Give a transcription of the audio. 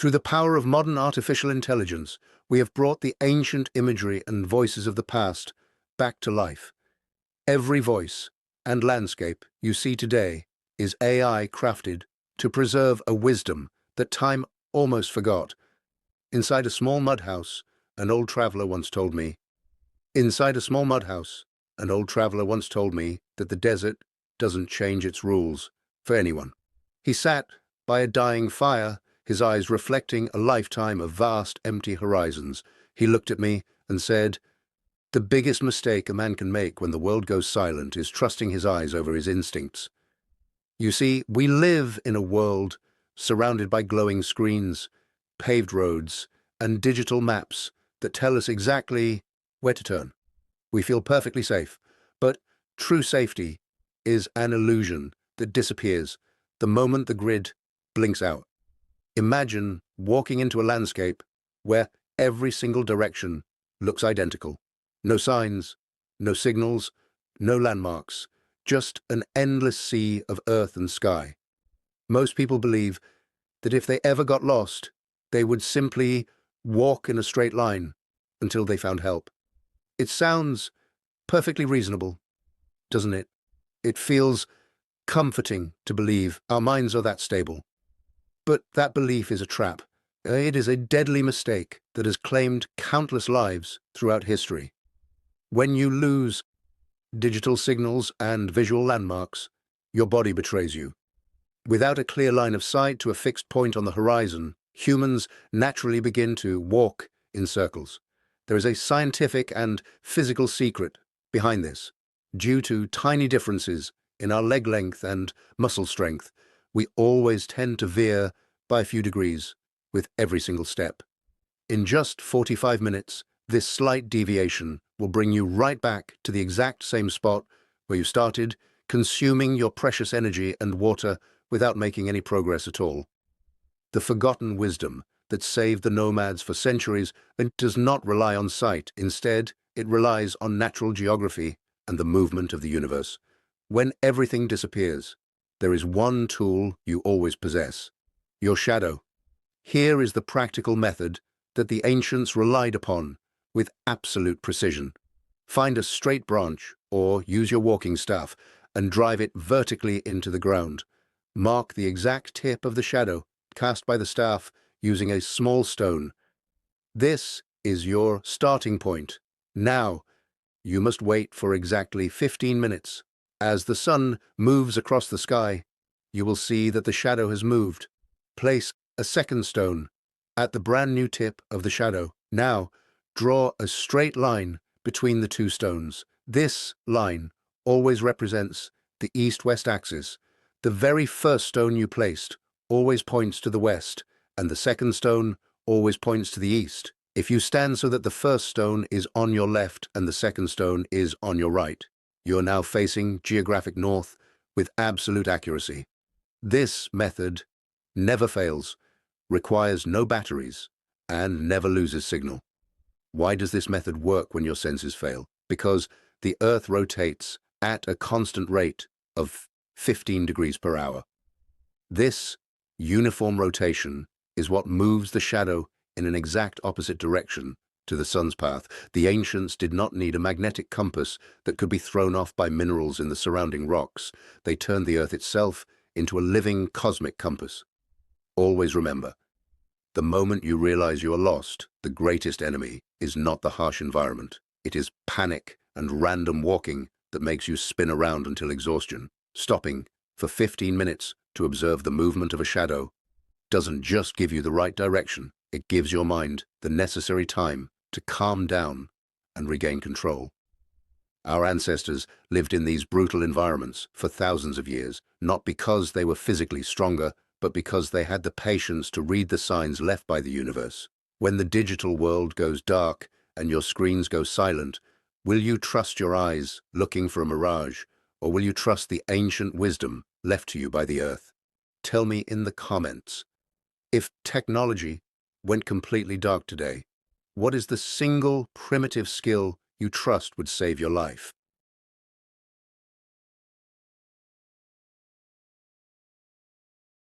Through the power of modern artificial intelligence, we have brought the ancient imagery and voices of the past back to life. Every voice and landscape you see today is AI crafted to preserve a wisdom that time almost forgot. Inside a small mud house, an old traveler once told me, Inside a small mud house, an old traveler once told me that the desert doesn't change its rules for anyone. He sat by a dying fire, his eyes reflecting a lifetime of vast, empty horizons. He looked at me and said, "The biggest mistake a man can make when the world goes silent is trusting his eyes over his instincts." You see, we live in a world surrounded by glowing screens, paved roads, and digital maps that tell us exactly where to turn. We feel perfectly safe, but true safety is an illusion that disappears the moment the grid blinks out. Imagine walking into a landscape where every single direction looks identical. No signs, no signals, no landmarks, just an endless sea of earth and sky. Most people believe that if they ever got lost, they would simply walk in a straight line until they found help. It sounds perfectly reasonable, doesn't it? It feels comforting to believe our minds are that stable. But that belief is a trap. It is a deadly mistake that has claimed countless lives throughout history. When you lose digital signals and visual landmarks, your body betrays you. Without a clear line of sight to a fixed point on the horizon, humans naturally begin to walk in circles. There is a scientific and physical secret behind this. Due to tiny differences in our leg length and muscle strength, we always tend to veer by a few degrees with every single step. In just 45 minutes, this slight deviation will bring you right back to the exact same spot where you started, consuming your precious energy and water without making any progress at all. The forgotten wisdom that saved the nomads for centuries and does not rely on sight. Instead, it relies on natural geography and the movement of the universe. When everything disappears, there is one tool you always possess: your shadow. Here is the practical method that the ancients relied upon with absolute precision. Find a straight branch or use your walking staff and drive it vertically into the ground. Mark the exact tip of the shadow cast by the staff using a small stone. This is your starting point. Now, you must wait for exactly 15 minutes. As the sun moves across the sky, you will see that the shadow has moved. Place a second stone at the brand new tip of the shadow. Now, draw a straight line between the two stones. This line always represents the east-west axis. The very first stone you placed always points to the west, and the second stone always points to the east. If you stand so that the first stone is on your left and the second stone is on your right, you are now facing geographic north with absolute accuracy. This method never fails, requires no batteries, and never loses signal. Why does this method work when your senses fail? Because the Earth rotates at a constant rate of 15 degrees per hour. This uniform rotation is what moves the shadow in an exact opposite direction to the sun's path. The ancients did not need a magnetic compass that could be thrown off by minerals in the surrounding rocks. They turned the Earth itself into a living cosmic compass. Always remember, the moment you realize you are lost, the greatest enemy is not the harsh environment. It is panic and random walking that makes you spin around until exhaustion. Stopping for 15 minutes to observe the movement of a shadow doesn't just give you the right direction, it gives your mind the necessary time to calm down and regain control. Our ancestors lived in these brutal environments for thousands of years, not because they were physically stronger, but because they had the patience to read the signs left by the universe. When the digital world goes dark and your screens go silent, will you trust your eyes looking for a mirage, or will you trust the ancient wisdom left to you by the Earth? Tell me in the comments. If technology went completely dark today, what is the single primitive skill you trust would save your life?